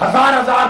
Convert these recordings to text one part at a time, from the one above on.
1000-1000,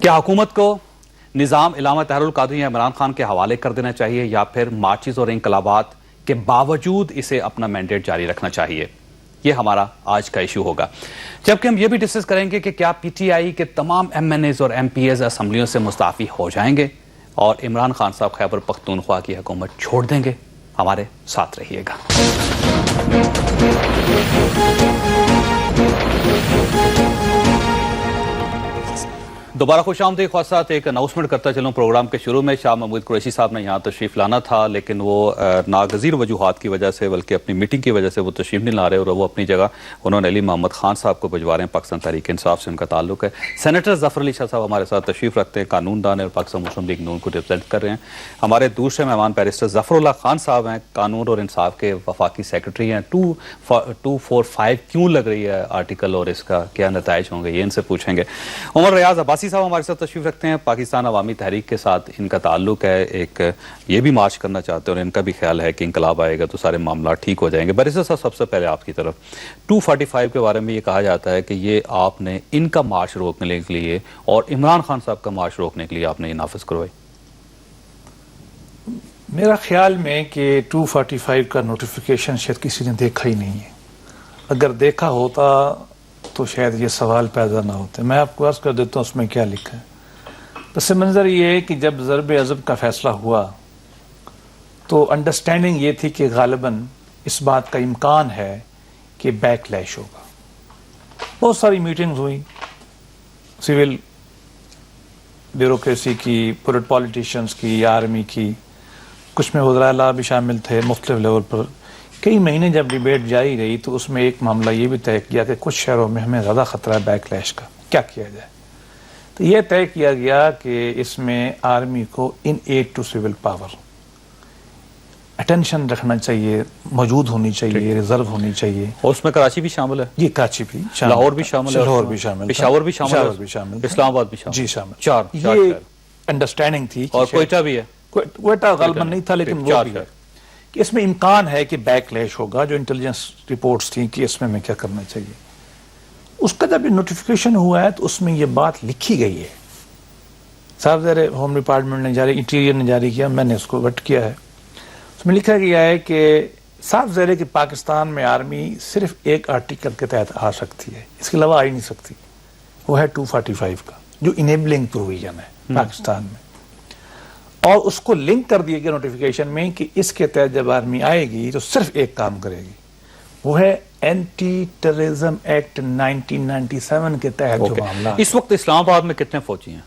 کیا حکومت کو نظام علامہ طاہر القادری یا عمران خان کے حوالے کر دینا چاہیے یا پھر مارچز اور انقلابات کے باوجود اسے اپنا مینڈیٹ جاری رکھنا چاہیے؟ یہ ہمارا آج کا ایشو ہوگا، جبکہ ہم یہ بھی ڈسکس کریں گے کہ کیا پی ٹی آئی کے تمام ایم این ایز اور ایم پی ایز اسمبلیوں سے مستعفی ہو جائیں گے اور عمران خان صاحب خیبر پختونخوا کی حکومت چھوڑ دیں گے؟ ہمارے ساتھ رہیے گا۔ دوبارہ خوش آمدید خواصات، ایک اناؤنسمنٹ کرتا چلوں پروگرام کے شروع میں۔ شاہ محمود قریشی صاحب نے یہاں تشریف لانا تھا لیکن وہ ناگزیر وجوہات کی وجہ سے، بلکہ اپنی میٹنگ کی وجہ سے وہ تشریف نہیں لا رہے، اور وہ اپنی جگہ انہوں نے علی محمد خان صاحب کو بھجوا رہے ہیں۔ پاکستان تحریک انصاف سے ان کا تعلق ہے۔ سینیٹر ظفر علی شاہ صاحب ہمارے ساتھ تشریف رکھتے ہیں، قانون دان اور پاکستان مسلم لیگ نون کو ریپرزینٹ کر رہے ہیں۔ ہمارے دوسرے مہمان بیرسٹر ظفر اللہ خان صاحب ہیں، قانون اور انصاف کے وفاقی سیکرٹری ہیں۔ 245 کیوں لگ رہی ہے آرٹیکل اور اس کا کیا نتائج ہوں گے، یہ ان سے پوچھیں گے۔ عمر ریاض عباسی صاحب ہمارے ساتھ تشریف رکھتے ہیں، پاکستان عوامی تحریک کے ساتھ ان کا تعلق ہے، ایک یہ بھی مارچ کرنا چاہتے ہیں اور ان کا بھی خیال ہے کہ انقلاب آئے گا تو سارے معاملات ٹھیک ہو جائیں گے۔ بیرسٹر صاحب سب سے پہلے آپ کی طرف 245 کے بارے میں یہ کہا جاتا ہے کہ یہ آپ نے ان کا مارچ روکنے کے لیے اور عمران خان صاحب کا مارچ روکنے کے لیے آپ نے یہ نافذ کروائی۔ میرا خیال میں کہ 245 کا نوٹیفیکیشن شاید کسی نے دیکھا ہی نہیں ہے، اگر دیکھا ہوتا تو شاید یہ سوال پیدا نہ ہوتے۔ میں آپ کو عرض کر دیتا ہوں اس میں کیا لکھا ہے۔ پس منظر یہ ہے کہ جب ضرب عضب کا فیصلہ ہوا تو انڈرسٹینڈنگ یہ تھی کہ غالباً اس بات کا امکان ہے کہ بیک لیش ہوگا۔ بہت ساری میٹنگز ہوئی، سول بیوروکریسی کی، پولیٹیشنز کی، آرمی کی، کچھ میں وزراء اعلیٰ بھی شامل تھے مختلف لیول پر۔ کئی مہینے جب ڈیبیٹ جاری رہی تو اس میں ایک معاملہ یہ بھی طے کیا کہ کچھ شہروں میں ہمیں زیادہ خطرہ ہے بیک لیش کا، کیا کیا جائے؟ تو یہ طے کیا گیا کہ اس میں آرمی کو in aid to civil power attention رکھنا چاہیے، موجود ہونی چاہیے، ریزرو ہونی چاہیے۔ اور اس میں کراچی بھی شامل ہے، جی کراچی بھی شامل، لاہور بھی شامل ہے، لاہور بھی شامل، پشاور بھی شامل پشاور بھی شامل، اسلام آباد بھی شامل، جی شامل، چار یہ انڈرسٹینڈنگ تھی۔ اور کوئٹہ بھی ہے، کوئٹہ غالباً نہیں تھا لیکن وہ بھی ہے کہ اس میں امکان ہے کہ بیک لیش ہوگا، جو انٹیلیجنس رپورٹس تھیں کہ اس میں ہمیں کیا کرنا چاہیے۔ اس کا جب نوٹیفیکیشن ہوا ہے تو اس میں یہ بات لکھی گئی ہے، صاحب زیر ہوم ڈپارٹمنٹ نے جاری، انٹیریئر نے جاری کیا، میں نے اس کو وٹ کیا ہے۔ اس میں لکھا گیا ہے کہ صاف ظاہر ہے کہ پاکستان میں آرمی صرف ایک آرٹیکل کے تحت آ سکتی ہے، اس کے علاوہ آ ہی نہیں سکتی، وہ ہے 245 کا جو انیبلنگ پروویژن ہے پاکستان میں، اور اس کو لنک کر دیا گیا نوٹیفیکیشن میں کہ اس کے تحت جب آرمی آئے گی تو صرف ایک کام کرے گی، وہ ہے اینٹی ٹیررزم ایکٹ 1997 کے تحت جو معاملہ۔ اس وقت اسلام آباد میں کتنے فوجی ہیں؟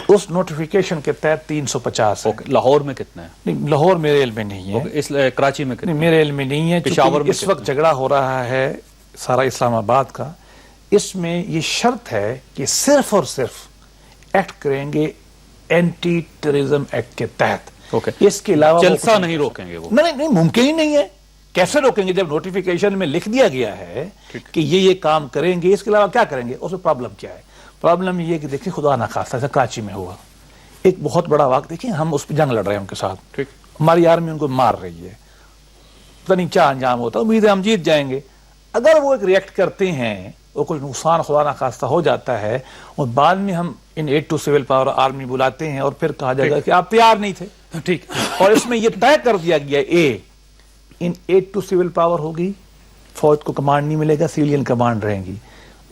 اس نوٹیفیکیشن کے تحت 350 ہے۔ لاہور میں کتنے ہیں؟ نہیں، لاہور میرے علم میں نہیں ہے، کراچی میں کتنے؟ نہیں میرے علم میں نہیں ہے، پشاور میں اس وقت جھگڑا ہو رہا ہے سارا اسلام آباد کا، اس میں یہ شرط ہے کہ صرف اور صرف ایکٹ کریں گے اینٹی ٹیررزم ایکٹ کے تحت، اس کے علاوہ جلسہ نہیں روکیں گے وہ؟ نہیں، ممکن ہی نہیں ہے، کیسے روکیں گے جب نوٹیفیکیشن میں لکھ دیا گیا ہے کہ یہ کام کریں گے، اس کے علاوہ کیا کریں گے؟ اس میں پرابلم کیا ہے؟ پرابلم یہ کہ دیکھیں خدا نخواستہ ایسا کراچی میں ہوا ایک بہت بڑا واقعہ، دیکھیں ہم اس پہ جنگ لڑ رہے ہیں ان کے ساتھ، ہماری آرمی ان کو مار رہی ہے، پتہ نہیں کیا انجام ہوتا، امید ہے ہم جیت جائیں گے۔ اگر وہ ایک ریئیکٹ کرتے ہیں اور کوئی نقصان خدا نخواستہ ہو جاتا ہے اور بعد میں ہم in aid to civil power army بلاتے ہیں اور پھر کہا جائے گا کہ آپ تیار نہیں تھے، ٹھیک، اور اس میں یہ طے کر دیا گیا ان ایڈ ٹو سول پاور ہوگی، فوج کو کمانڈ نہیں ملے گا، سیویلین کمانڈ رہیں گی،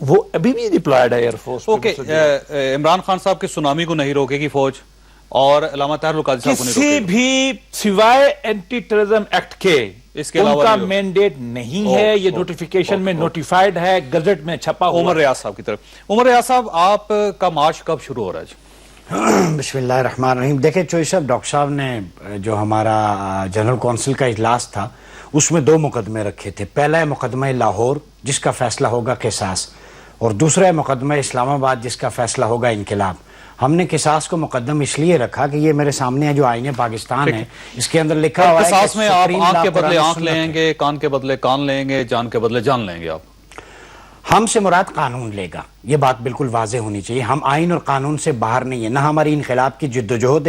وہ ابھی بھی ڈپلائیڈ ہے ایئر فورس۔ عمران خان صاحب کی سونامی کو نہیں روکے گی فوج، اور علامہ طاہر القادری صاحب کو نہیں روکے گی، کسی بھی سوائے اینٹی ٹیررزم ایکٹ کے اس کے علاوہ ان کا مینڈیٹ نہیں ہے، یہ نوٹیفیکیشن میں نوٹیفائیڈ ہے، گزٹ میں چھپا ہوا۔ عمر ریاض صاحب کی طرف، عمر ریاض صاحب آپ کا مارچ کب شروع ہو رہا ہے جی؟ بسم اللہ الرحمن الرحیم۔ دیکھیں چوئی صاحب، ڈاکٹر صاحب نے جو ہمارا جنرل کونسل کا اجلاس تھا اس میں 2 مقدمے رکھے تھے، پہلا ہے مقدمہ لاہور جس کا فیصلہ ہوگا قصاص، اور دوسرا ہے مقدمہ اسلام آباد جس کا فیصلہ ہوگا انقلاب۔ ہم نے قصاص کو مقدم اس لیے رکھا کہ یہ میرے سامنے ہے جو آئین پاکستان ہے، اس کے اندر لکھا ہوا ہے کہ قصاص میں آپ آنکھ کے بدلے آنکھ لیں گے، کان کے بدلے کان لیں گے، جان کے بدلے جان لیں گے آپ۔ ہم سے مراد قانون لے گا، یہ بات بالکل واضح ہونی چاہیے، ہم آئین اور قانون سے باہر نہیں ہے، نہ ہماری انقلاب کی جد و جہد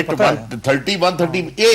130, 130A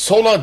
16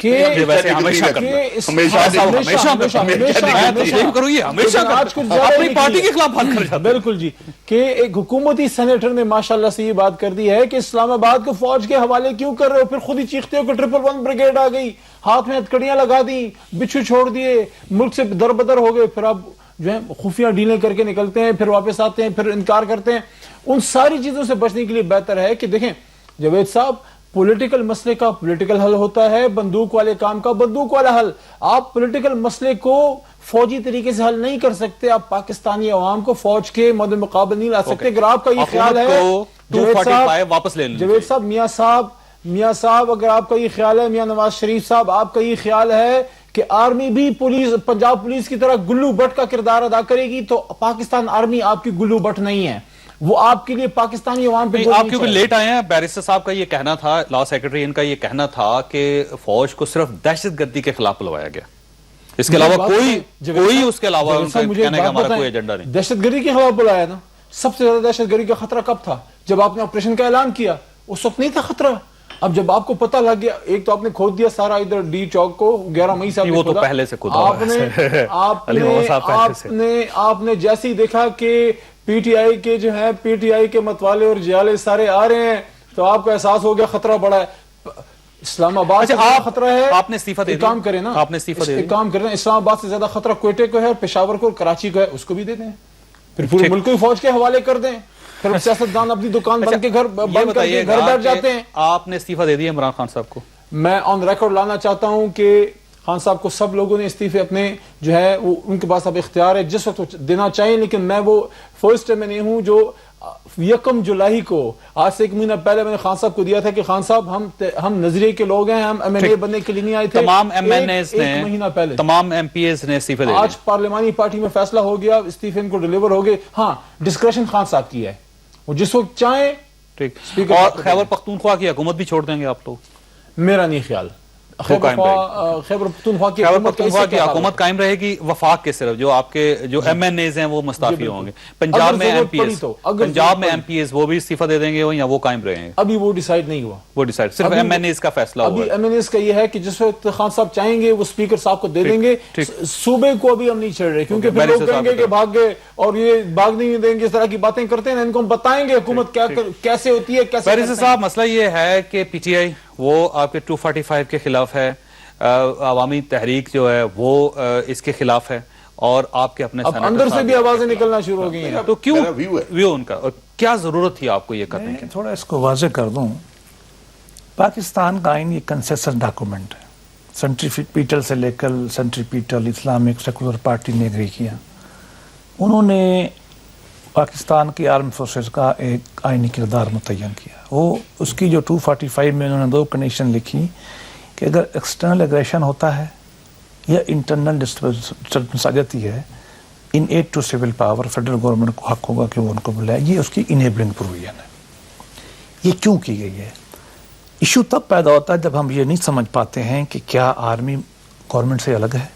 کہ ویسے ہمیشہ اپنی پارٹی کے خلاف بات کر جاتے ہیں. بالکل جی, کہ ایک حکومتی سینیٹر نے ماشاءاللہ سے یہ بات کر دی ہے کہ اسلام آباد کو فوج کے حوالے کیوں کر رہے ہو, پھر خود ہی چیختے ہو کہ 111 بریگیڈ آ گئی, ہاتھ میں ہتھکڑیاں لگا دی, بچھو چھوڑ دیے, ملک سے در بدر ہو گئے, پھر آپ جو ہے خفیہ ڈیلیں کر کے نکلتے ہیں, پھر واپس آتے ہیں, پھر انکار کرتے ہیں. ان ساری چیزوں سے بچنے کے لیے بہتر ہے کہ دیکھیں جاوید صاحب, پولیٹیکل مسئلے کا پولیٹیکل حل ہوتا ہے, بندوق والے کام کا بندوق والا حل. آپ پولیٹیکل مسئلے کو فوجی طریقے سے حل نہیں کر سکتے, آپ پاکستانی عوام کو فوج کے مد مقابل نہیں لا سکتے. اگر آپ کا یہ خیال ہے جاوید صاحب, میاں صاحب اگر آپ کا یہ خیال ہے, میاں نواز شریف صاحب آپ کا یہ خیال ہے کہ آرمی بھی پولیس پنجاب پولیس کی طرح گلو بٹ کا کردار ادا کرے گی, تو پاکستان آرمی آپ کی گلو بٹ نہیں ہے, وہ آپ کے لیے پاکستانی عوام پہ آپ کیونکہ لیٹ آئے ہیں. بیرسٹر صاحب کا یہ کہنا تھا, لا سیکرٹری ان کا یہ کہنا تھا کہ فوج کو صرف دہشت گردی کے خلاف بلوایا گیا, اس کے علاوہ کوئی اس کے علاوہ کہنے کا ہمارا کوئی ایجنڈا نہیں. دہشت گردی کے خلاف بلایا نا, سب سے زیادہ دہشت گردی کا خطرہ کب تھا؟ جب آپ نے آپریشن کا اعلان کیا, اس وقت نہیں تھا خطرہ. اب جب آپ کو پتہ لگ گیا, ایک تو آپ نے کھود دیا سارا ادھر ڈی چوک کو 11 مئی سے, وہ تو پہلے سے کھودا آپ نے جیسے ہی دیکھا کہ پی ٹی آئی کے جو ہیں پی ٹی آئی کے متوالے اور جیالے سارے آ رہے ہیں, تو آپ کو احساس ہو گیا خطرہ بڑا ہے. اسلام آباد سے خطرہ ہے, آپ نے استعفیٰ دے دیا, کام کریں نا, آپ نے استعفیٰ دے دیا, ایک کام کریں, اسلام آباد سے زیادہ خطرہ کوئٹے کو ہے, اور پشاور کو اور کراچی کو ہے, اس کو بھی دے دیں, پھر پورے ملک کو فوج کے حوالے کر دیں, پھر سیاستدان اپنی دکان بند کے گھر بیٹھ جاتے ہیں. آپ نے استعفیٰ دے دیا عمران خان صاحب کو. میں آن ریکارڈ لانا چاہتا ہوں کہ خان صاحب کو سب لوگوں نے استعفے اپنے جو ہے وہ ان کے پاس اب اختیار ہے, جس وقت دینا چاہیے, لیکن میں وہ فرسٹ میں نہیں ہوں جو 1 جولائی کو, آج سے 1 مہینہ پہلے میں نے خان صاحب کو دیا تھا کہ خان صاحب ہم نظریے کے لوگ ہیں, ہم ایم این اے بننے کے لیے نہیں آئے تھے. تمام ایم این ایز نے, مہینہ پہلے تمام ایم پی ایز نے استعفے دے دیا. آج پارلیمانی پارٹی میں فیصلہ ہو گیا, استعفے ان کو ڈیلیور ہو گئے. ہاں, ڈسکریشن خان صاحب کی ہے, وہ جس وقت چاہیں. ٹھیک, اور خیبر پختونخوا کی حکومت بھی چھوڑ دیں گے آپ لوگ؟ میرا نہیں خیال. خیبر پختونخوا کی حکومت قائم رہے گی, وفاق کے صرف جو آپ کے جو ایم این ایز ہیں وہ مستعفی ہوں گے. پنجاب میں ایم پی ایز, پنجاب میں ایم پی ایز وہ بھی استعفیٰ دے دیں گے یا وہ قائم رہیں گے؟ ابھی وہ ڈیسائیڈ نہیں ہوا, وہ ڈیسائیڈ صرف ایم این ایز کا فیصلہ ہوا. ابھی ایم این ایز کا یہ ہے کہ جس وقت خان صاحب چاہیں گے وہ اسپیکر صاحب کو دے دیں گے. صوبے کو ابھی ہم نہیں چھڑ رہے, کیونکہ پھر لوگ کہیں گے کہ بھاگ گئے اور یہ بھاگ نہیں دیں گے, اس طرح کی باتیں کرتے ہیں. ان کو ہم بتائیں گے حکومت کیسے ہوتی ہے, کیسے. بیرسٹر صاحب, مسئلہ یہ ہے کہ پی ٹی آئی وہ آپ کے 245 کے خلاف ہے, عوامی تحریک جو ہے وہ اس کے خلاف ہے, اور آپ کے اپنے اندر سے بھی آوازیں نکلنا شروع ہو گئی ہیں. تو کیوں ویو ان کا, اور کیا ضرورت تھی آپ کو یہ کرنے کی؟ تھوڑا اس کو واضح کر دوں, پاکستان کا آئین یہ کنسنسس ڈاکومنٹ ہے. سینٹریپیٹل سے لے کر سینٹریپیٹل اسلامک سیکولر پارٹی نے اگری کیا. انہوں نے پاکستان کی آرم فورسز کا ایک آئینی کردار متعین کیا. وہ اس کی جو 245 میں انہوں نے 2 کنڈیشن لکھی کہ اگر ایکسٹرنل اگریشن ہوتا ہے یا انٹرنل ڈسٹربنس آ جاتی ہے, in aid to civil power, federal government کو حق ہوگا کہ وہ ان کو بلائے. یہ اس کی انیبلنگ پروویژن ہے. یہ کیوں کی گئی ہے؟ ایشو تب پیدا ہوتا ہے جب ہم یہ نہیں سمجھ پاتے ہیں کہ کیا آرمی گورنمنٹ سے الگ ہے.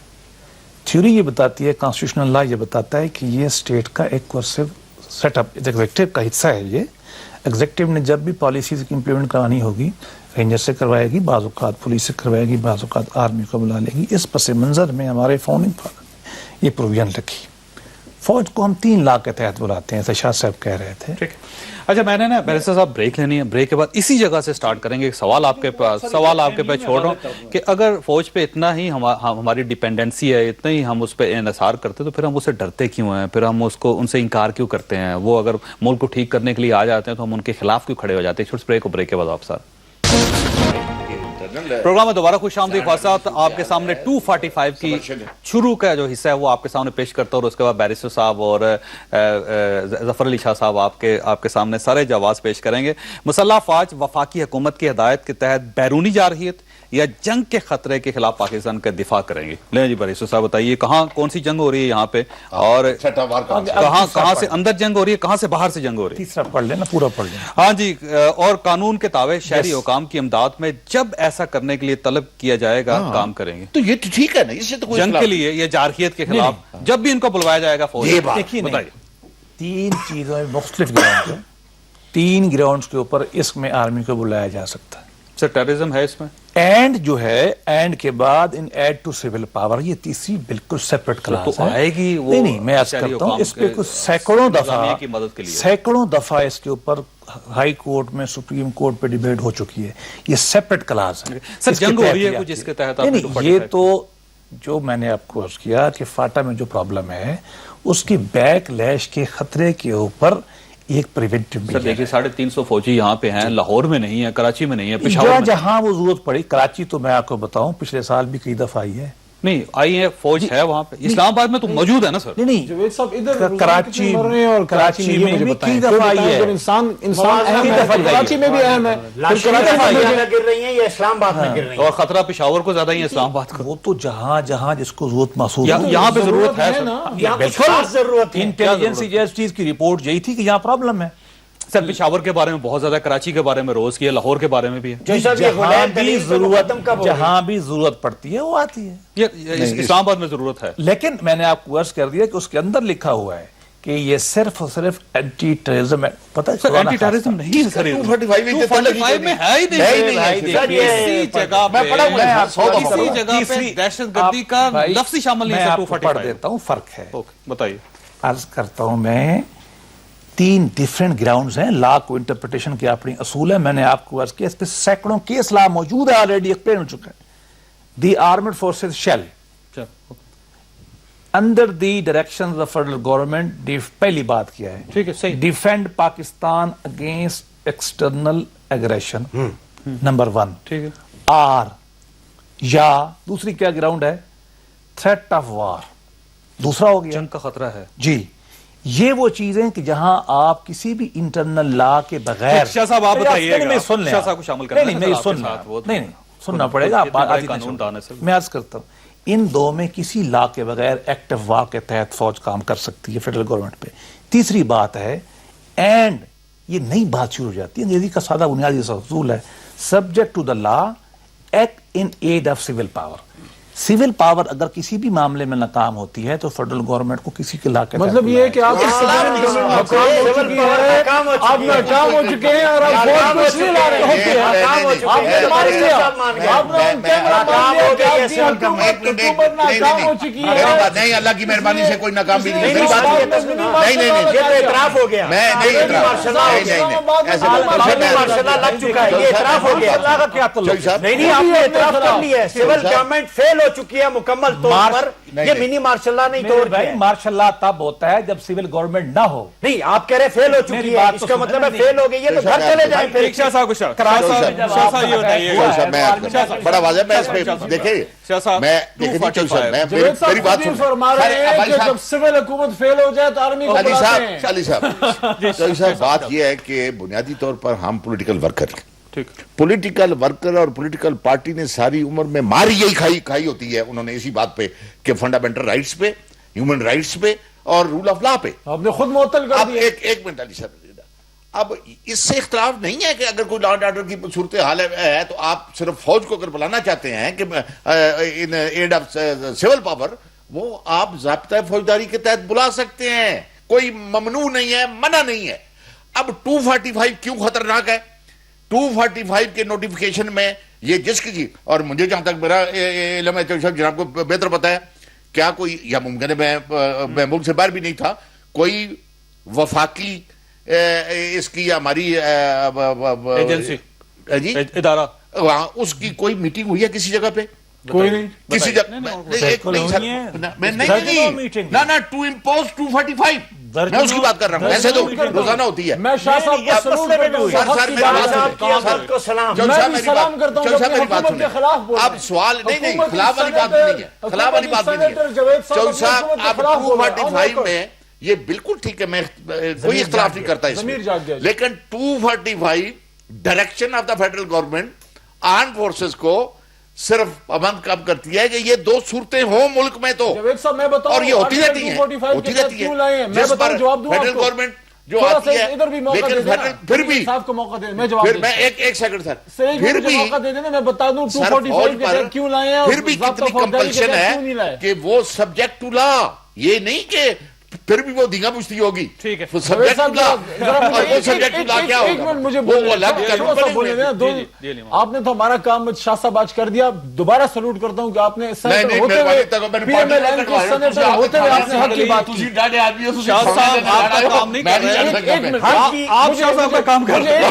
تھیوری یہ بتاتی ہے, کانسٹیٹیوشنل لا یہ بتاتا ہے کہ یہ اسٹیٹ کا ایک کورسو سیٹ اپ, ایگزیکٹو کا حصہ ہے. یہ ایگزیکٹو نے جب بھی پالیسیز کی امپلیمنٹ کرانی ہوگی, رینجر سے کروائے گی, بعض اوقات پولیس سے کروائے گی, بعض اوقات آرمی کو بلا لے گی. اس پس منظر میں ہمارے فاؤنڈنگ فادر نے یہ پروویژن رکھی. فوج کو ہم 3 لاء کے تحت بلاتے ہیں, شاہ صاحب کہہ رہے تھے. ٹھیک, اچھا میں نے نا بیرسٹر صاحب بریک لینی ہے, بریک کے بعد اسی جگہ سے سٹارٹ کریں گے. ایک سوال آپ کے پاس چھوڑ رہا ہوں کہ اگر فوج پہ اتنا ہی ہماری ڈیپینڈنسی ہے, اتنا ہی ہم اس پہ انحصار کرتے, تو پھر ہم اسے ڈرتے کیوں ہیں, پھر ہم ان سے انکار کیوں کرتے ہیں؟ وہ اگر ملک کو ٹھیک کرنے کے لیے آ جاتے ہیں تو ہم ان کے خلاف کیوں کھڑے ہو جاتے ہیں؟ بریک کے بعد آپ ساتھ پروگرام میں دوبارہ خوش آمدید. خواصات آپ کے سامنے 245 کی شروع کا جو حصہ ہے وہ آپ کے سامنے پیش کرتا ہوں, اور اس کے بعد بیرسٹر صاحب اور ظفر علی شاہ صاحب آپ کے سامنے سارے جواز پیش کریں گے. مسلح افواج وفاقی حکومت کی ہدایت کے تحت بیرونی جارحیت یا جنگ کے خطرے کے خلاف پاکستان کا دفاع کریں گے. لیں جی بیرسٹر صاحب بتائیے, کون سی جنگ ہو رہی ہے یہاں پہ, اور کہاں سے اندر جنگ ہو رہی ہے, کہاں سے باہر سے جنگ ہو رہی ہے؟ تیسرا پڑھ لینا, پورا پڑھ لینا. ہاں جی, اور قانون کے تابع شہری حکام کی امداد میں جب ایسا کرنے کے لیے طلب کیا جائے گا کام کریں گے. تو یہ ٹھیک ہے نا, اس سے تو کوئی جنگ کے لیے یا جارحیت کے خلاف جب بھی ان کو بلوایا جائے گا فوج. دیکھیے 3 چیزوں میں مختلف گراؤنڈ ہیں, 3 گراؤنڈز کے اوپر اس میں آرمی کو بلایا جا سکتا ہے. سر ٹیررزم ہے اس میں, اینڈ جو ہے اینڈ کے بعد ان ایڈ ٹو سول پاور، یہ تیسری بالکل سیپریٹ کلاس ہے. آئے گی وہ نہیں میں عرض کرتا ہوں اس پہ کچھ سینکڑوں دفعہ اس کے اوپر ہائی کورٹ میں سپریم کورٹ پہ ڈیبیٹ ہو چکی ہے. یہ سیپریٹ کلاس ہے. سر جنگ ہو رہی ہے کچھ اس کے تحت؟ یہ تو جو میں نے آپ کو عرض کیا کہ فاٹا میں جو پرابلم ہے اس کی بیک لیش کے خطرے کے اوپر ایک پریونٹیو بھی ہے. دیکھیے 350 فوجی یہاں پہ ہیں، لاہور میں نہیں ہے، کراچی میں نہیں ہے، پشاور میں جہاں وہ ضرورت پڑی. کراچی تو میں آپ کو بتاؤں پچھلے سال بھی کئی دفعہ آئی ہے. نہیں آئی ہے، فوج ہے وہاں پہ. اسلام آباد میں تو موجود ہے نا سر؟ نہیں جاوید صاحب ادھر کراچی اور کراچی میں بھی کئی دفعہ آئی ہے. انسان اہم ہے، کراچی میں بھی اہم ہے، گر رہی ہیں یا اسلام آباد میں گر رہی ہیں. اور خطرہ پشاور کو زیادہ ہی ہے اسلام آباد کو. وہ تو جہاں جہاں جس کو ضرورت محسوس یہاں پہ ضرورت ہے نا. ضرورت ہے. انٹیلیجنس ایجنسیز کی رپورٹ یہی تھی کہ یہاں پرابلم ہے. سر پشاور کے بارے میں بہت زیادہ، کراچی کے بارے میں روز کی ہے، لاہور کے بارے میں بھی ہے. جہاں بھی ضرورت پڑتی ہے وہ آتی ہے. یہ اسلام آباد میں ضرورت ہے. لیکن میں نے آپ کو عرض کر دیا کہ اس کے اندر لکھا ہوا ہے کہ یہ صرف اور صرف اینٹی ٹیررزم ہے. پتہ ہے اینٹی ٹیررزم نہیں ہے سر، 245 میں ہے ہی نہیں. اسی جگہ پہ دہشت گردی کا لفظ ہی شامل نہیں ہے. 245 پڑھ دیتا ہوں، فرق ہے. بتائیے. عرض کرتا ہوں میں 3 ڈیفرنٹ گراؤنڈز ہیں لا کو انٹرپریٹیشن کے اپنی اصول ہے. میں نے آپ کو عرض کیا اس پہ سینکڑوں کیس لا موجود ہے، آلریڈی ایکسپلین ہو چکا ہے. The armed forces shall under the direction of federal government, پہلی بات کیا ہے، ٹھیک ہے صحیح، defend Pakistan against external aggression, number 1. ٹھیک ہے. آر یا دوسری کیا گراؤنڈ ہے، تھریٹ آف وار، دوسرا ہو گیا جنگ کا خطرہ ہے. جی یہ وہ چیزیں کہ جہاں آپ کسی بھی انٹرنل لا کے بغیر. شاہ صاحب آپ بتائیے گا، سن لیں، شاہ صاحب کو شامل کرنا ہے. نہیں سننا پڑے گا. میں عرض کرتا ہوں ان دو میں کسی لا کے بغیر ایکٹیو وار کے تحت فوج کام کر سکتی ہے فیڈرل گورنمنٹ پہ. تیسری بات ہے اینڈ یہ نئی بات شروع ہو جاتی ہے. انگریزی کا سادہ بنیادی اصول ہے subject to the law act in aid of civil power. Civil power اگر کسی بھی معاملے میں ناکام ہوتی ہے تو فیڈرل گورنمنٹ کو کسی کے لا کے مطلب یہ ہے کہ آپ ناکام ہو چکے ہیں اور آپ فوج کو اس لیے لا رہے ہیں. ناکام ہو چکی ہے. نہیں اللہ کی مہربانی سے کوئی ناکام بھی نہیں. اعتراف ہو گیا. نہیں آپ نے اعتراف کر لی ہے. سول گورنمنٹ فیل ہو چکی ہے مکمل طور پر. یہ منی مارشل لا نہیں توڑ بھائی. مارشل لا تب ہوتا ہے جب سول گورنمنٹ نہ ہو. نہیں آپ کہہ رہے فیل ہو چکی ہے، اس کا مطلب ہے فیل ہو گئی ہے تو گھر چلے جائیں. بڑا واضح. میں اس پہ دیکھیں میری بات جب سول حکومت فیل ہو جائے تو آرمی کو علی صاحب بات یہ ہے کہ بنیادی طور پر ہم پولیٹیکل ورکر ہیں. پولیٹیکل ورکر اور پولیٹیکل پارٹی نے ساری عمر میں ماری یہی کھائی ہوتی ہے انہوں نے اسی بات پہ کہ فنڈامنٹل رائٹس پہ، ہیومن رائٹس پہ اور رول آف لا پہ. آپ نے خود معطل کر دیا. ایک منٹ علی صاحب، اب اس سے اختلاف نہیں ہے کہ اگر کوئی لا اینڈ آرڈر کی صورتحال ہے تو آپ صرف فوج کو اگر بلانا چاہتے ہیں کہ ان ایڈ آف سول پاور، وہ آپ ضابطۂ فوجداری کے تحت بلا سکتے ہیں. کوئی ممنوع نہیں ہے، منع نہیں ہے. اب 245 کیوں خطرناک ہے؟ 245 کے نوٹیفیکیشن میں یہ جس کی اور مجھے جہاں تک میرا علم ہے جناب کو بہتر پتا ہے، کیا کوئی یا ممکن ہے میں ملک سے باہر بھی نہیں تھا، کوئی وفاقی اس کی ہماری ایجنسی جی ادارہ وہاں اس کی کوئی میٹنگ ہوئی ہے کسی جگہ پہ؟ کوئی نہیں. کسی جگہ نہ ٹو امپوز 245 میں اس کی بات کر رہا ہوں. ایسے تو روزانہ ہوتی ہے. میں شاہ صاحب کو سلام کرتا ہوں. اب سوال نہیں خلاف والی بات نہیں ہے، خلاف والی بات نہیں ہے. چودھری صاحب اب 245 میں یہ بالکل ٹھیک ہے، میں کوئی اختلاف نہیں کرتا اس میں، لیکن 245 direction of the federal government arm forces کو صرف پابند کب کرتی ہے کہ یہ دو صورتیں ہوں ملک میں تو، اور یہ ہوتی رہتی ہیں جس پر فیڈرل گورنمنٹ جو آتی ہے. لیکن پھر بھی میں ایک سیکنڈ سر، پھر بھی کتنی کمپلشن ہے کہ وہ سبجیکٹ ٹو لا، یہ نہیں کہ پھر بھی وہ دھینگا پشتی ہوگی. ٹھیک ہے. سبجیکٹ کیا ہوگا مجھے وہ الگ کرنے نا. آپ نے تو ہمارا کام شاہ صاحب آج کر دیا. دوبارہ سلوٹ کرتا ہوں کہ آپ نے ہوتے ہوئے پی ایم ایل این کے سینیٹر ہوتے ہوئے آپ نے حق کی بات کی. شاہ صاحب آپ کا کام نہیں کر رہے ہیں. آپ شاہ صاحب کا کام کر رہے ہیں.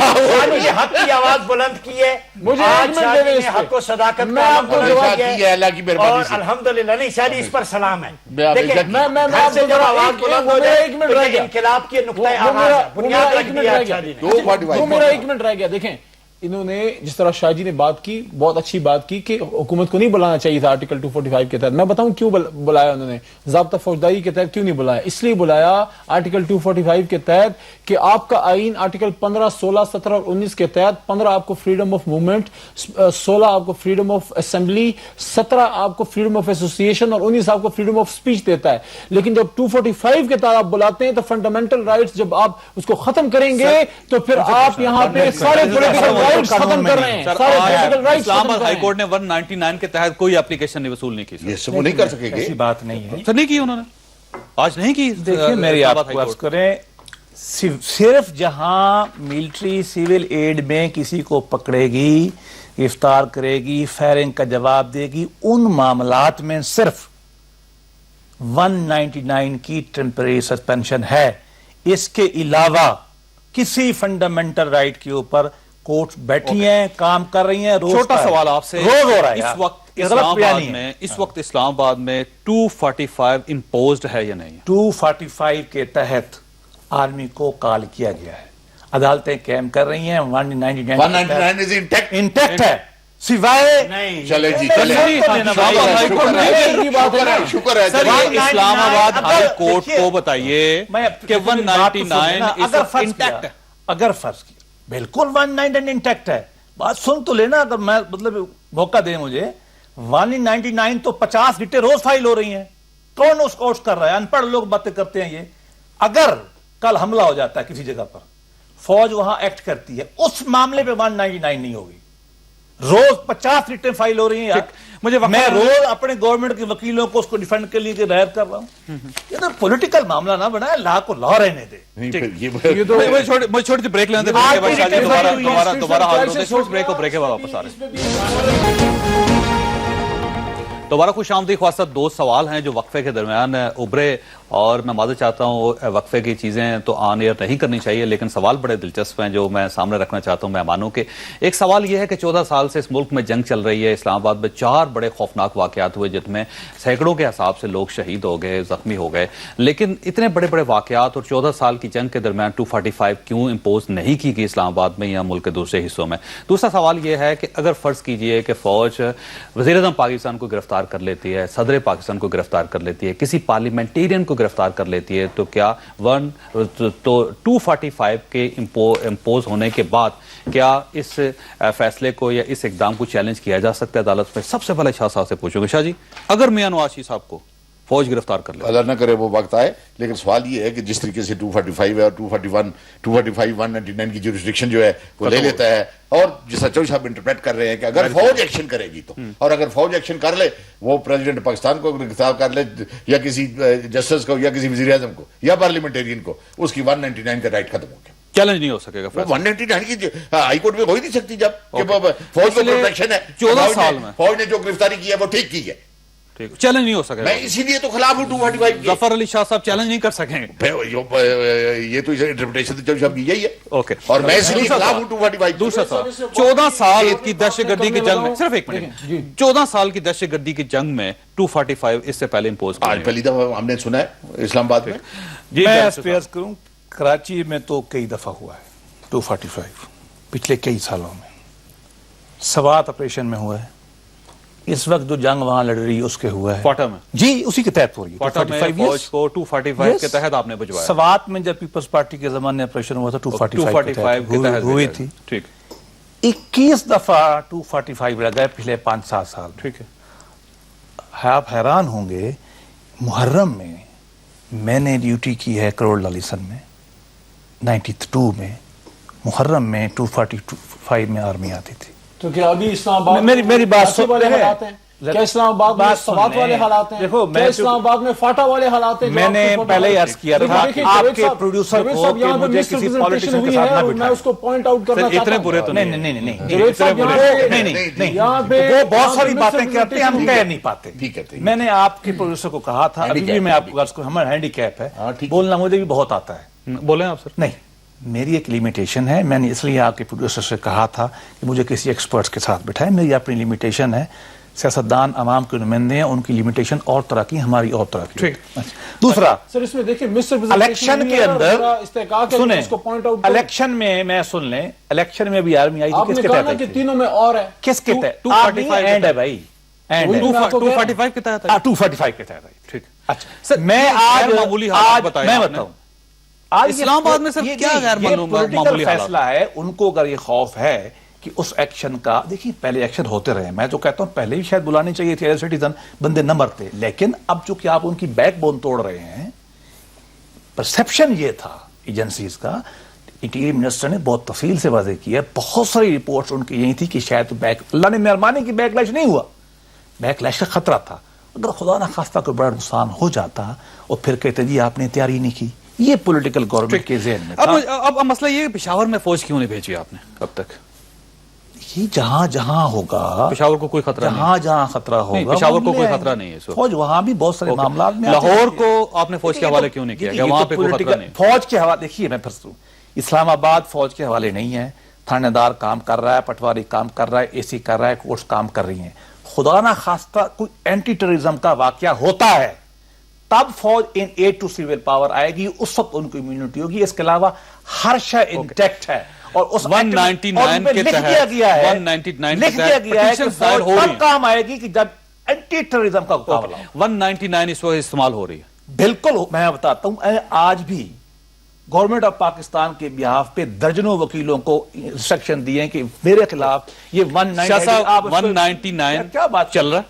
حق کی آواز بلند کی ہے. مجھے ایک منٹ دے دیں. حق و صداقت میں آپ کو جواب ہے اللہ کی مہربانی اور سے. الحمدللہ نہیں شاید اس پر سلام ہے. دیکھیں میں آپ سے جب آواز بلند ہو جائے ایک منٹ رہ گیا. انقلاب کی نقطۂ آغاز ہے. بنیاد رکھ دیا اچھا جی نے. وہ میرا ایک منٹ رہ گیا. دیکھیں انہوں نے جس طرح شاہ جی نے بات کی, بہت اچھی بات کی کہ حکومت کو نہیں بلانا چاہیے تھا آرٹیکل 245 کے تحت. میں بتاؤں کیوں بلایا انہوں نے, ضابطہ فوجداری کے تحت کیوں نہیں بلایا. اس لیے بلایا آرٹیکل 245 کے تحت کہ آپ کا آئین آرٹیکل 15, 16, 17 اور 19 کے تحت 15 آپ کو فریڈم آف موومنٹ, 16 آپ کو فریڈم آف اسمبلی, 17 آپ کو فریڈم آف ایسوسیشن اور 19 آپ کو فریڈم آف اسپیچ دیتا ہے. لیکن جب 245 کے تحت آپ بلاتے ہیں تو فنڈامنٹل رائٹس جب آپ اس کو ختم کریں گے تو پھر آپ یہاں پہ سارے پولیٹیکل رائٹس ختم کر رہے ہیں. اسلام آباد ہائی کورٹ نے 199 کے تحت کوئی اپلیکیشن نہیں وصول نہیں کی. یہ وہ نہیں کر سکے گے. ایسی بات نہیں ہے. سر نہیں کی انہوں نے, آج نہیں کی. دیکھیں میری آپ کو عرض کریں, صرف جہاں ملٹری سیول ایڈ میں کسی کو پکڑے گی, گرفتار کرے گی, فائرنگ کا جواب دے گی, ان معاملات میں صرف 199 کی ٹیمپریری سسپینشن ہے. اس کے علاوہ کسی فنڈامنٹل رائٹ کے اوپر کورٹ بیٹھی ہیں, کام کر رہی ہیں. چھوٹا سوال آپ سے, روز ہو رہا ہے. اس وقت اسلام آباد میں 245 امپوزڈ ہے یا نہیں؟ 245 کے تحت آرمی کو کال کیا گیا ہے, عدالتیں قائم کر رہی ہیں. 199 انٹیکٹ ہے سوائے نہیں. چلے جی چلے. شکر ہے. سر یہ اسلام آباد ہائی کورٹ کو بتائیے کہ 199 انٹیکٹ ہے. اگر فرض کیا بالکل 199 انٹیکٹ ہے, بات سن تو لینا. اگر میں مطلب موقع دیں مجھے, 199 تو 50 ریٹیں روز فائل ہو رہی ہیں. کون اس کو کر رہا ہے؟ ان پڑھ لوگ باتیں کرتے ہیں. یہ اگر کل حملہ ہو جاتا ہے کسی جگہ پر, فوج وہاں ایکٹ کرتی ہے, اس معاملے پہ 199 نہیں ہوگی. روز 50 ریٹیں فائل ہو رہی ہیں. میں روز اپنے گورنمنٹ کے وکیلوں کو اس کو ڈیفینڈ کے لیے رائٹ کر رہا ہوں. یہ تو پولیٹیکل معاملہ نہ بنائے, لا کو لا رہنے دے. مجھے چھوٹی سی بریک لینے دیں, دوبارہ بریک کے بعد واپس آ رہے ہیں. دوبارہ خوش آمدید. خواستہ دو سوال ہیں جو وقفے کے درمیان ابھرے, اور میں معذرت چاہتا ہوں وقفے کی چیزیں تو آن ایئر نہیں کرنی چاہیے, لیکن سوال بڑے دلچسپ ہیں جو میں سامنے رکھنا چاہتا ہوں مہمانوں کے. ایک سوال یہ ہے کہ 14 سال سے اس ملک میں جنگ چل رہی ہے. اسلام آباد میں 4 بڑے خوفناک واقعات ہوئے جن میں سینکڑوں کے حساب سے لوگ شہید ہو گئے, زخمی ہو گئے. لیکن اتنے بڑے بڑے واقعات اور 14 سال کی جنگ کے درمیان 245 کیوں امپوز نہیں کی گئی اسلام آباد میں یا ملک کے دوسرے حصوں میں؟ دوسرا سوال یہ ہے کہ اگر فرض کیجئے کہ فوج وزیر اعظم پاکستان کو گرفتار کر لیتی ہے, صدر پاکستان کو گرفتار کر لیتی ہے, کسی پارلیمنٹیرین کو گرفتار کر لیتی ہے, تو کیا 245 کے امپوز ہونے کے بعد کیا اس فیصلے کو یا اس اقدام کو چیلنج کیا جا سکتا ہے عدالت میں؟ سب سے پہلے شاہ صاحب سے پوچھوں گے. شاہ جی, اگر میاں نواز شریف صاحب کو فوج گرفتار کر لے, اللہ نہ کرے وہ وقت آئے, لیکن سوال یہ ہے کہ جس طریقے سے 245 ہے اور 245 199 کی جورسڈکشن جو ہے وہ لے لیتا ہے, اور جس طرح صاحب انٹرپریٹ کر رہے ہیں کہ اگر فوج ایکشن کرے گی تو, اور اگر فوج ایکشن کر لے, وہ پریزیڈنٹ پاکستان کو گرفتار کر لے یا کسی جسٹس کو یا کسی وزیر اعظم کو یا پارلیمنٹیرین کو, اس کی 199 کا رائٹ ختم ہو گیا. چیلنج نہیں ہو سکے گا. 199 کی ہائی کورٹ میں ہو ہی نہیں سکتی جب فوج کو پروٹیکشن ہے. 14 سال میں فوج نے جو گرفتاری کی ہے وہ ٹھیک کی ہے, چیلنج نہیں ہو سکے. میں اسی لیے تو خلاف ہوں 245 کے. ظفر علی شاہ صاحب چیلنج نہیں کر سکیں. یہ تو انٹرپریٹیشن صاحب یہی ہے. اوکے, اور میں اسی لیے خلاف ہوں 245. دوسرا سوال, 14 سال کی دہشت گردی کی جنگ میں, صرف ایک منٹ, 14 سال کی دہشت گردی کی جنگ میں 245 اس سے پہلے امپوز کیا؟ آج پہلی دفعہ ہم نے سنا ہے اسلام آباد میں. میں اسپیئرز کروں, کراچی میں تو کئی دفعہ ہوا ہے 245 پچھلے کئی سالوں میں. سوات آپریشن میں ہوا ہے, اس وقت جو جنگ وہاں لڑ رہی ہے اس کے ہوا ہے کوٹا میں. جی اسی کے تحت ہو رہی ہے. کوٹا میں فوج کو 245 کے تحت آپ نے بھجوایا. سوات میں جب پیپلز پارٹی کے زمانے آپریشن ہوا تھا 245 کے تحت ہوئی تھی. ٹھیک, 21 دفعہ 245 لگا ہے پچھلے 5-7 سال. ٹھیک ہے. آپ حیران ہوں گے, محرم میں میں نے ڈیوٹی کی ہے کروڑ لالیسن میں, 92 میں محرم میں 245 میں آرمی آتی تھی. تو کیا ابھی اسلام آباد میری بات سن, کیا اسلام آباد میں سوات والے حالات ہیں؟ دیکھو کیا اسلام آباد میں فاٹا والے حالات ہیں؟ میں نے پہلے ہی عرض کیا تھا کہ آپ کے پروڈیوسر کو کہ مجھے کسی پولیٹیشین کے ساتھ نہ بٹھائیں. میں اس کو پوائنٹ آؤٹ کرنا چاہتا ہوں. اتنے برے تو نہیں وہ بہت ساری باتیں کرتے ہیں ہم کہہ نہیں پاتے. میں نے آپ کے پروڈیوسر کو کہا تھا, ابھی بھی میں آپ کو, ہمارا ہینڈی کیپ ہے, بولنا مجھے بھی بہت آتا ہے. بولیں آپ سر. نہیں, میری ایک لمیٹیشن ہے. میں نے اس لیے آپ کے پروڈیوسر سے کہا تھا کہ مجھے کسی ایکسپرٹس کے ساتھ بٹھائیں. میری اپنی لمیٹیشن ہے. سیاستدان عوام کے نمائندے ہیں, ان کی لمیٹیشن اور طرح کی, ہماری اور طرح کی. دوسرا سر اس میں دیکھیں الیکشن کے اندر سنیں, الیکشن میں سن لیں, الیکشن میں بھی آرمی آئی تھی, کس کے تحت کہ تینوں میں اور ہے, کس کے تحت؟ 245 اینڈ ہے بھائی, 245 کے تحت 245 کے تحت. ٹھیک. اچھا میں آج میں بتاؤں اسلام آباد میں سر کیا غیر معمولی فیصلہ ہے. ان کو اگر یہ خوف ہے کہ اس ایکشن کا, دیکھیے پہلے ایکشن ہوتے رہے, میں تو کہتا ہوں پہلے ہی شاید بلانی چاہیے تھی ایز سٹیزن, بندے نہ مرتے. لیکن اب چونکہ آپ ان کی بیک بون توڑ رہے ہیں, پرسپشن یہ تھا ایجنسیز کا, انٹیریئر منسٹر نے بہت تفصیل سے واضح کیا, بہت ساری رپورٹس ان کی یہی تھی کہ شاید اللہ نے مہربانی کی بیک لیش نہیں ہوا, بیک لیش کا خطرہ تھا. اگر خدا نہ خواستہ کوئی بڑا نقصان ہو جاتا اور پھر کہتے جی آپ نے تیاری نہیں کی, یہ پولیٹیکل گورنمنٹ کے ذہن میں تھا. اب مسئلہ یہ ہے پشاور میں فوج کیوں نہیں بھیجی آپ نے اب تک؟ یہ جہاں جہاں ہوگا, پشاور کو کوئی خطرہ جہاں جہاں خطرہ ہوگا, پشاور کو کوئی خطرہ نہیں ہے. فوج وہاں بھی بہت سارے معاملات میں. لاہور کو آپ نے فوج کے حوالے کیوں نہیں کیا؟ وہاں پہ کوئی خطرہ نہیں. فوج کے حوالے دیکھیے, میں پھر اسلام آباد فوج کے حوالے نہیں ہے. تھانے دار کام کر رہا ہے, پٹواری کام کر رہا ہے, اے سی کر رہا ہے, کورٹس کام کر رہی ہیں. خدا نہ خواستہ کوئی اینٹی ٹیررزم کا واقعہ ہوتا ہے تب فوج ان ایڈ ٹو سیول پاور آئے گی, اس وقت ان کو امیونٹی ہوگی. اس کے علاوہ ہر شے انٹیکٹ ہے. اور اس 199 کے تحت 199 لکھ دیا گیا ہے کہ فوج تب کام آئے گی کہ جب اینٹی ٹیررزم کا مقابلہ ہو. 199 اس وقت استعمال ہو رہی ہے. بالکل, میں بتاتا ہوں, آج بھی گورنمنٹ آف پاکستان کے بیہاف پہ درجنوں وکیلوں کو انسٹرکشن دیے ہیں کہ میرے خلاف یہ 199 کیا بات چل رہا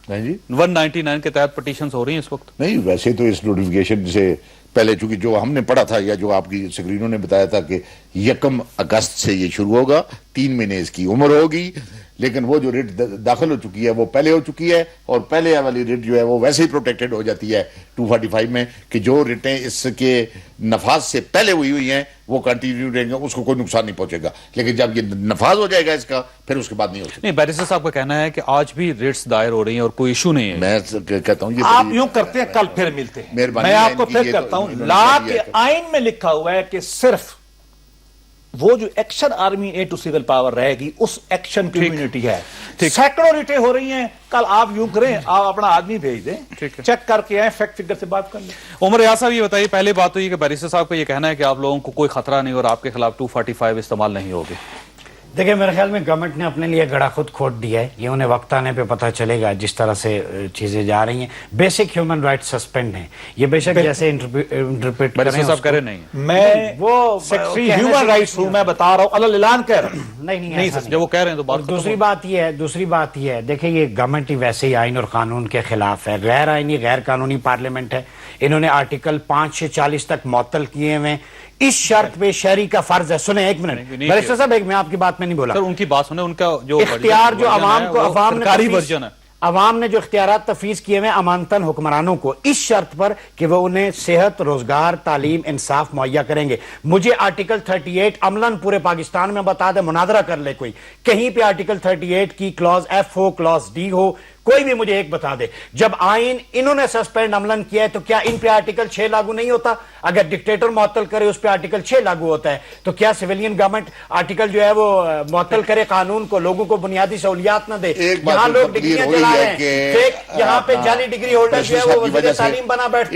ہے جی, 199 کے تحت پٹیشنز ہو رہی ہیں اس وقت. نہیں ویسے تو اس نوٹیفیکیشن سے پہلے چونکہ جو ہم نے پڑھا تھا یا جو آپ کی سکرینوں نے بتایا تھا کہ 1 اگست سے یہ شروع ہوگا, 3 مہینے اس کی عمر ہوگی. لیکن وہ جو ریٹ داخل ہو چکی ہے وہ پہلے ہو چکی ہے, اور پہلے والی ریٹ جو ہے وہ ویسے ہی پروٹیکٹڈ ہو جاتی ہے 245 میں, کہ جو ریٹیں اس کے نفاذ سے پہلے ہوئی ہیں وہ کنٹینیو رہیں گے, اس کو کوئی نقصان نہیں پہنچے گا. لیکن جب یہ نفاذ ہو جائے گا اس کا, پھر اس کے بعد نہیں ہو سکتا. نہیں, بیرسٹر صاحب کا کہنا ہے کہ آج بھی ریٹس دائر ہو رہی ہیں اور کوئی ایشو نہیں ہے. میں کہتا ہوں آپ یوں کرتے ہیں, کل پھر ملتے ہیں. میں آپ کو پھر کرتا ہوں, لا کے آئین میں لکھا ہوا ہے کہ صرف وہ جو action army a to civil power رہے گی اس ایکشن کی امیونٹی ہے. سینکڑوں ریٹیں ہو رہی ہیں, کل آپ یوں کریں, آپ اپنا آدمی بھیج دیں, چیک کر کے آئیں, فیکٹ فگر سے بات کر لیں. عمر ریاض صاحب یہ بتائیے, پہلے بات تو یہ کہ بیرسٹر صاحب کا یہ کہنا ہے کہ آپ لوگوں کو کوئی خطرہ نہیں اور آپ کے خلاف 245 استعمال نہیں ہوگی. دیکھیں میرے خیال میں گورنمنٹ نے اپنے لیے گڑا خود کھوٹ دیا ہے. یہ انہیں وقت آنے پہ پتہ چلے گا جس طرح سے چیزیں جا رہی ہیں. بیسک ہیومن رائٹ سسپینڈ ہیں. یہ بے شک جیسے انٹرپریٹ بیرسٹر صاحب کہہ رہے نہیں, میں وہ سیکریٹری ہیومن رائٹس ہوں, میں بتا رہا ہوں, اعلان کہہ رہا ہوں. نہیں جب وہ کہہ رہے ہیں تو بات. دوسری بات یہ ہے, دیکھیں یہ گورنمنٹ ہی ویسے ہی آئین اور قانون کے خلاف ہے. غیر آئینی غیر قانونی پارلیمنٹ ہے. انہوں نے آرٹیکل 5 سے 40 تک معطل کیے ہوئے. اس شرط پہ شہری کا فرض ہے. سنیں ایک منٹ بیرسٹر صاحب, میں آپ کی بات میں نہیں بولا. سر ان کی بات سنیں, ان کا جو اختیار جو عوام کو, عوام نے جو اختیارات تفویض کیے ہوئے امانتاً حکمرانوں کو, اس شرط پر کہ وہ انہیں صحت, روزگار, تعلیم, انصاف مہیا کریں گے. مجھے آرٹیکل 38 عملاً پورے پاکستان میں بتا دے, مناظرہ کر لے کوئی, کہیں پہ آرٹیکل 38 کی کلاز ایف ہو, کلاز ڈی ہو, کوئی بھی مجھے ایک بتا دے. جب آئین انہوں نے سسپینڈ عملاً کیا ہے تو کیا ان پہ آرٹیکل 6 لاگو نہیں ہوتا؟ اگر ڈکٹیٹر معطل کرے اس پہ آرٹیکل 6 لاگو ہوتا ہے, تو کیا سویلین گورنمنٹ آرٹیکل جو ہے وہ معطل کرے قانون کو, لوگوں کو بنیادی سہولیات نہ دے؟ یہاں لوگ ڈگریاں چلا رہے ہیں, یہاں پہ جعلی ڈگری ہولڈر جو ہے وہ وزیر تعلیم بنا بیٹھ